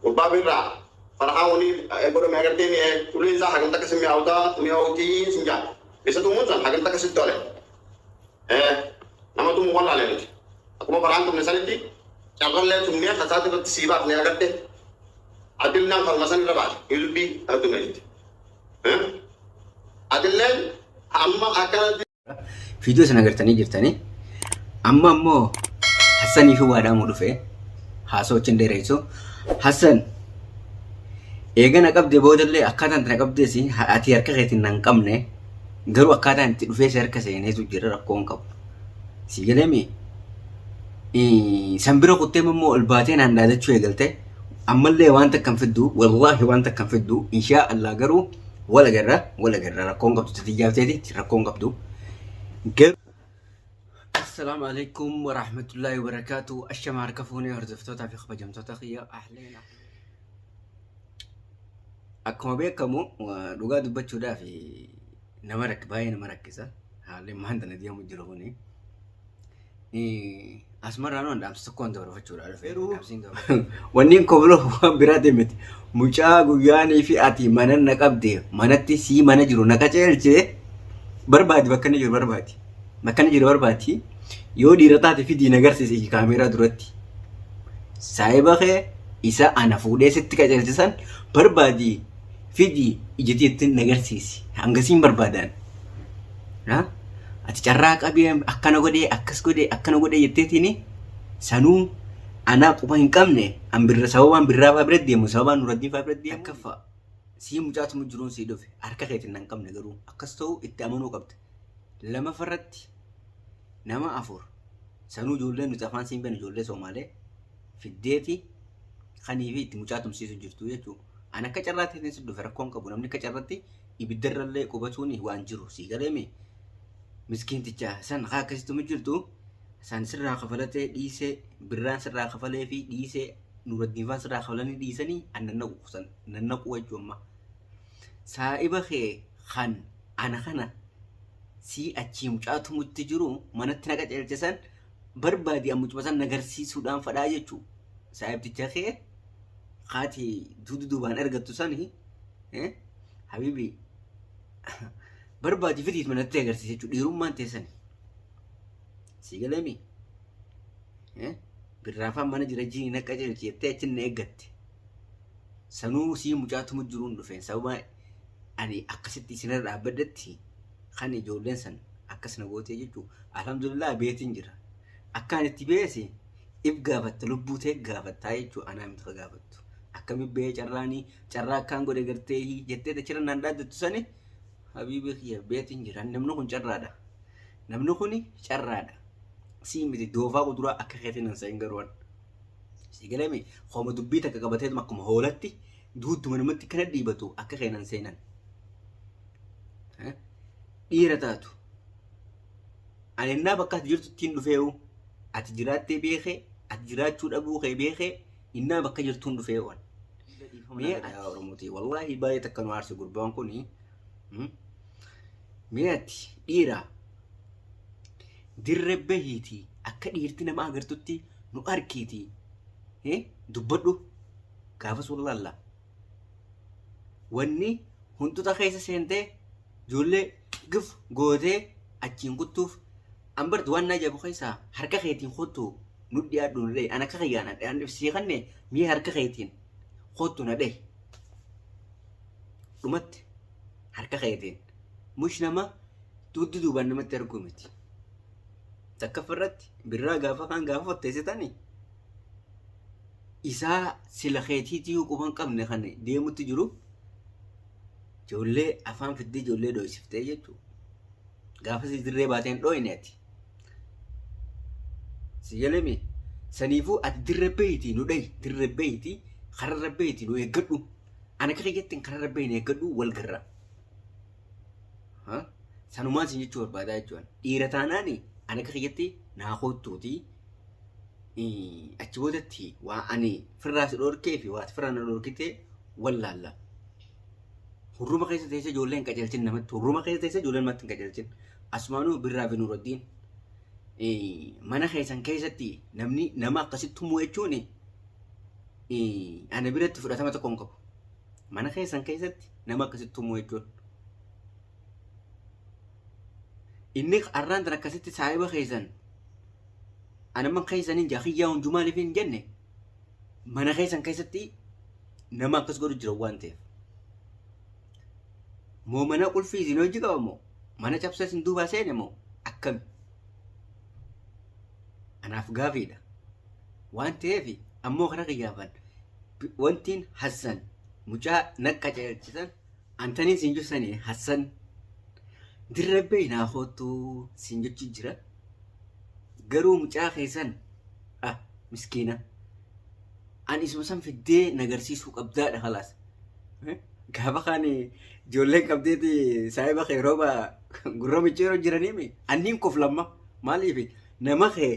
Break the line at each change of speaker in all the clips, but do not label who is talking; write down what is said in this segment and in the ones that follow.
وبابيرا فرحاوني يقولوا ما قدرتني كل إنسان حقن تكسم يعودا مياوتي سنجا بس تو مونسان حقن تكسم تولي nama tu mual lah ni. Aku mau perantau misalnya di, jangan lihat sumber khasat itu sibak ni agak deh. Adil nam farmasan lepas, ilbi atau ni. Adil lain, amma akan.
Video sana gertani. Amma mo Hassan ifu ada mau dufe. Haso cendera itu. Hassan. Ega nakab de bodle akatan nakab de si hati harka ketin nangkam ne. Garu akatan dufe serka se ne tu jira rakong kap. Sigalemi سنبرو قتيم مو الباتين عن هذا شوي قلته أما اللي وانت كم فدو والله وانت كم فدو إن شاء الله قرو ولا قرر ركون قبضو تتجاوب تيدي ركون قبضو السلام عليكم ورحمة الله وبركاته الشمار كفوني ورزفتوتا في خبا جمتوتا خيا أهلين أكما بيكمو ولغا دبتشو دا في نمرك باين مركزة هالي مهندنا ديامو جرغوني asmara non dam sekondo rofachura alferu wannin koblo birate mit mucha guyani fi ati manan naqabde manatti si mana jiru naqacelche barbadi bakkani jiru barbadi makkani jiru barbati yo dirata fi di nagarse si kamera duratti saiba khe isa ana fude sitti qacelchisan barbadi fi di ijiti nagarse si hangasin barbadan ha ati carraa qabee akkana godhe yetteetini sanuu ana quba hin qabne ambirra sababaan birraa faa bira deemu sababaan nuraddiin faa bira deemu akkafa sii mucaatu mujjiruun sii dhufe harka keetiin nan qabne garuu akkas ta'u itti amanuu qabda lama farratti nama afur sanuu ijoollee nuti afaan siin bane ijoollee Somaalee fiddeeti kanii fi itti mucaatumsiisu jirtu jechuudha ana akka carraatti si dhufe rakkoon qabu namni akka carratti ibiddarrallee qubatuuni waan jiru sii galeemi مسكين تجاه سن خاكس تمجرتو سن سرّا خفلته ديسة بران سرّا خفله في ديسة نور الدين فان سرّا خفلني ديسني أنا نقصن ننقوا جمّا سائبة خي خان أنا خنا سي أتشيم جاتو متجرو من التناقة الجسن بربادي أموج مثلا نجرسي سودان فداية شو سائب تجاه خي خاتي دودو بان أرجعتو سني حبيبي barbadi fidit manatti agarsiise jechuudha dhiirummaan teessani sigalemi birraafaan mana jira jiini naqa jettee achinna eeggatte sanuu sii mucaatu mujjiruun dhufeen sababa ani akkasitti isinirra dhaabbadatti kan ijoolleen san akkas na gootee jechuudha alhamdulillah beetiin jira akkaan itti beese if gaafatta lubbuu ta'e gaafattaa jechuudha anaa miti gaafattu akkami bee carraa akkaan godhe gartee jettee dachira naan dhaaddattu sani habibi khiya beetin jiran namni kun carraadha si miti doofaa quduraa akka keetiin ansa hin garuwan si galame qooma dubbii takka qabatee akkuma hoolatti duuttuma namatti kana dhiibatu akka keenan seenan dhiira taatu ani innaa bakka ati jirtu ittiin dhufeewu ati jiraattee beekee ati jiraachuu dhabuu kee beekee innaa bakka jirtuun dhufeewwan mee oromooti wallaahi baay'ee takka nu aarse gurbaan kunii مياتي ديرا دربهيتي أكا ديرتنا ما أغرتوتي نو أركيتي دبادو كافس والله الله واني هنتو تخيسة سينتي جولي قف قوتي أجين قطوف أمبرد وانا جابو خيسة حركة خيتين خطو ندي أردون لي أنا كخيانا أنا نفسي خاني مي حركة خيتين خطو ندي رمت حركة خيتين مش نما توددو بان نما تركمتي تكفرت برا غافا كان غافا تيستاني إسا سلخيتي تيو قوان قبن خاني ديمو تجرو جولي أفان فدي جولي دوي سفتي جتو غافا سيدري باتين دوي ناتي سيالمي سنيفو أتدر بيتي ندي در بيتي خرر بيتي نو يقدو أنا كخيجتين خرر بيتي يقدو والقرر sanumaan sin jechuu barbaadaa jechuudha dhiira taanaani ana akka kiyyatti naa hoottuuti achi boodatti waa ani firraa si dhorkee fi waa firraa na dhorkite wallaalla hurruma keessa teessee ijoolleen qajeelchin namatti hurruma keessa teessee ijoolleen namatti hin qajeelchin asumaanuu birraa fi nuuroddiin mana keessan keessatti namni nama akkasitti humuu jechuun ana biratti fudhatama tokko hin qabu. Mana keessan keessatti nama akkasitti tumuu jechuudha. Inni arraan tan akkasitti saahiba keessan anamman keessaniin jaakiyyaa hundu maaliif hin jenne mana keessan keessatti nama akkas godhu jira waan ta'eef. Moo mana qulfii isin hojii qaba moo mana cabsa isin duubaa seene moo akkami? Anaaf gaafiidha. Waan ta'eef ammoo kana qiyyaafan wantiin Hassan mucaa naqqa ceelchisan antanii siin jussanii Hassan dirrabbee naa hoottu siin jechi jira. Garuu mucaa keessan miskiina an isuma san fiddee nagarsiisuu qabdaadha khalaas. Gaafa kaan ijoolleen qabdeeti saahiba kee rooba gurra micciiroo jiraniimi anniin kof lamma maaliif nama kee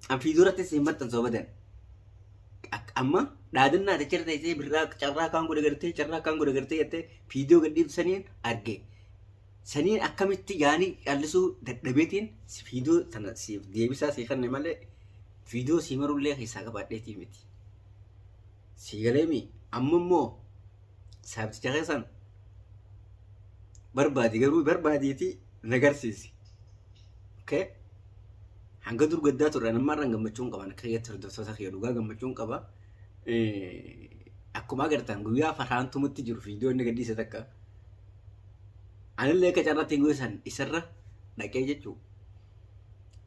an fiiduratti siin maxxansoo badan. Amma dhaadannaa dachara ta'ee birraa carraa kaan godha gartee carraa kaan godha gartee jettee fiidiyoo gadhiiftu saniin arge. Saniin akkamitti yaanii callisuu dadhabeetiin fiidiyoo sana siif deebisaa sii kanne malee fiidiyoo sii marullee keessaa qabaadheetii miti. Sii galeemi amma immoo saabticha keessan barbaadi garuu barbaadiiti nagarsiisi. Okay? Hanga dur gaddaa turre namarraan gammachuun qaban akka keessatti hordoftoota kee dhugaa gammachuun qaba. Akkuma agartan guyyaa farhaan tumutti jiru fiidiyoo inni gadhiise takka. Anillee akka carraatti hin goisan isarra dhaqee jechuu.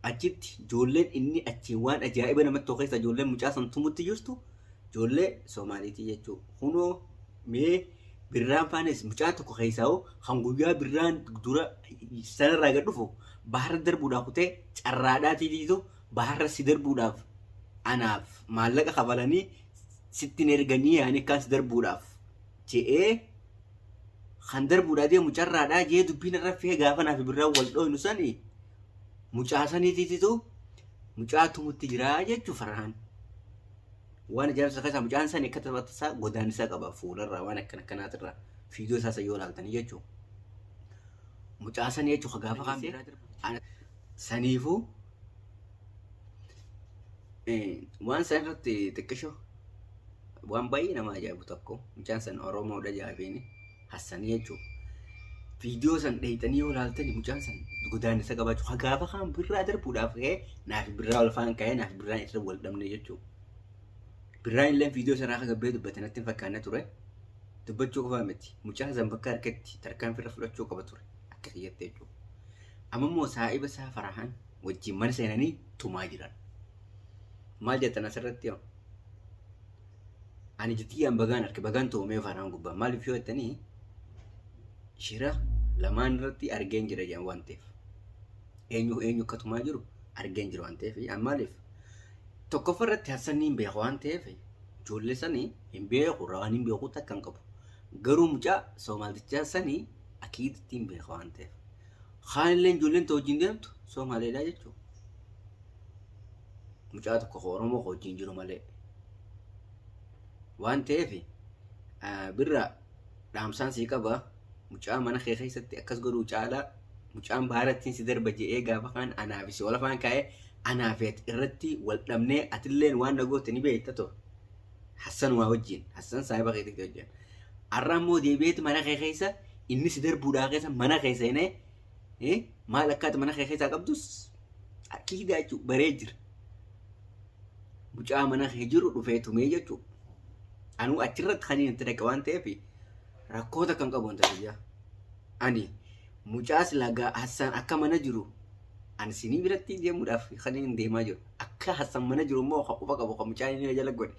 Achitti ijoolleen inni achiin waan ajaa'iba namatti tolcheessa ijoolleen mucaa san tumutti jirtu ijoollee Soomaaliitii jechuu. Kunoo mee birraan faanes mucaa tokko keessaa kan guyyaa birraan dura sanarraa gad dhufu baharra darbuudhaaf kutee carraadhaatiitu baharra si darbuudhaaf anaaf maallaqa kafalanii sittin erganii yaani akkaan si darbuudhaaf je'ee kan darbuudhaa deemu carraadhaa jee dubbiin irra fee gaafa naaf birraan wal dhooynu sani mucaa saniitiitu mucaa tumutti jiraa jechuu Farhaan. Waan ajaa'ibsa keessaa mucaan sanii akka taphataa godaanisa qaba fuularraa waan akkanaatirraa fiidiyoo isaa yoo ilaaltanii jechuudha. Mucaa sanii jechuudha gaafa kaan biraa saniifuu waan san irratti xiqqishoo waan baay'ee nama ajaa'ibu tokko mucaan san Oromoodha jaafeeni Hassanii jechuudha. Fiidiyoo san dheeyxanii yoo ilaaltanii mucaan san godaanisa qabaachuu gaafa kaan birraa darbuudhaaf ka'ee naaf birraa ol faan ka'ee naaf birraan irra wal dhabne jechuudha. Birraan illee fiidiyoo sanaa akka gabbee dubbatanatti hin fakkaanne ture. Dubbachuu qofaa miti. Mucaa san bakka harkatti tarkaanfii irra fudhachuu qaba ture. Akka xiyyattee jechuudha. Amma immoo saahiba isaa Farhaan wajjin mana seenanii tumaa jiran. Maal jettan asirratti yoo? Ani jittiyyaan bagaan arge bagaan toomee Farhaan gubbaa maaliif yoo jettanii shira lamaan irratti argeen jira jedhan waan ta'eef. Eenyu akka tumaa jiru argeen jira waan ta'eef maaliif? Tokkoffaa irratti Hassanii hin beeku waan ta'eef ijoollee sanii hin beeku rawaan hin beeku takka hin qabu. Garuu mucaa Soomaaltichaa sanii akiiditti hin beeku waan ta'eef. Kaan illee ijoolleen ta'u wajjin deemtu Soomaaleedhaa jechuudha. Mucaa tokko Oromoo wajjin jiru malee. Waan ta'eef birra dhaamsaan sii qaba mucaa mana kee keessatti akkas godhuu caalaa mucaan baarattiin si darba jedhee gaafa kaan anaaf si ol afaan kaa'ee anaafet irratti wal dhabnee atilleen waan dhagoote ni beekta ture. Hassan waa wajjin Hassan saahiba keetti wajjin. Arraa immoo deebi'eeti mana kee keessa inni si darbuudhaa keessa mana keessa inee maal akkaata mana kee keessaa qabdus akiidaa jechuudha baree jira. Mucaa mana kee jiru dhufee tumee jechuudha. Anuu achirratti kan inni itti dhaqa waan ta'eef rakkoota kan qabu wanta biyyaa. Ani mucaa silaa Hassan akka mana jiru ani sinii biratti deemuudhaaf kan inni deemaa jiru. Akka Hassan mana jiru immoo qofa qabu kan mucaan inni jala godhe.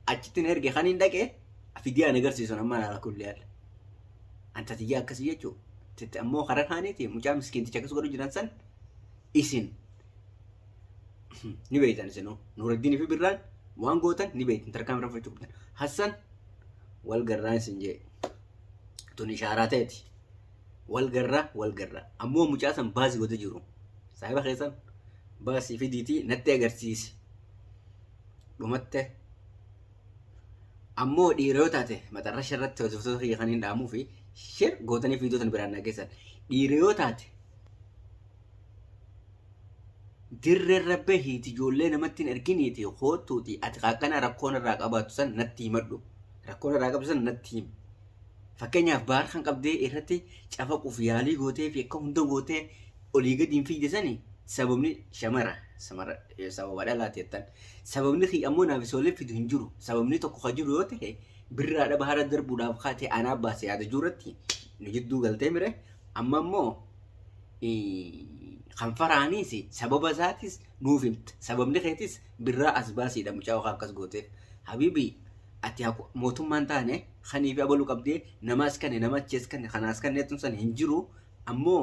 Achitti erge kan inni dhaqee fidiyaan agarsiisu nama naala kullee yaala. Anta tiyyaa akkasii jechuudha. Titti ammoo karaa kaaniiti mucaa miskiinticha akkas godhu jiran san isin ni beektan isinoo Nuuraddiin fi Birraan waan gootan ni beektan tarkaanfii fudhachuu qabdan. Hassan wal garraan isin jee tun ishaaraa ta'eeti. Wal garraa ammoo mucaa san baasii godhe jiru. Saahiba keessan baasii fidiitii natti agarsiisi. Dhumatte ammoo dhiiroo taate maxarra sharratti hojjettoota kiyya kan hin dhaamuu fi shir gootanii fiidiyoo tan biraan nageessan dhiiroo taate dirreerra bahiiti ijoollee namatti hin erginiiti hootuuti ati akkana rakkoon irraa qabaatu san natti himadhu rakkoon irraa qabdu san natti himi fakkeenyaaf baar kan qabdee irratti cafaquuf yaalii gootee fi akka hunda gootee olii gadi hin fiigde sani sababni sababa dhalaati jettan sababni ammoo naaf isoollee fidu hin jiru sababni tokko ka jiru yoo ta'e birraadha bahara darbuudhaaf kaatee anaa baase yaada jirratti nu jidduu galtee mire amma ammoo kan faraaniis sababa isaatis nuuf himta sababni keetis birraa as baasiidha mucaa waan akkas gooteef habiibii ati mootummaan taane kanii fi abaluu qabdee namaas kanne nama achees kanne kanaas kanneetun san hin jiru ammoo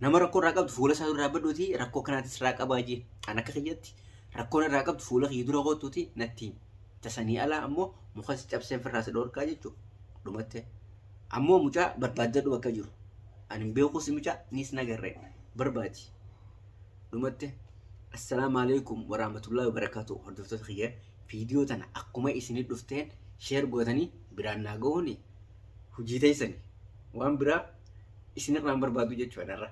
nama rakkoo irraa qabdu fuula isaa irraa badhuuti rakkoo kanaatis irraa qabaa jee an akka kiyyatti rakkoon irraa qabdu fuula kiyya dura gootuuti natti tasanii alaa ammoo muka si cabsee firraa si dhoorkaa jechuudha dhumatte ammoo mucaa barbaadadhu bakka jiru ani beeku si mucaa nis nagarree barbaadi dhumatte assalaamu alaykum warahmatullahi wabarakatuh hordoftoota kiyya viidiyoo tana akkuma isinii dhufteen sheer gootanii biraan naa ga'uuni hojii teessani waan biraa isinirraan barbaadu jechuudha.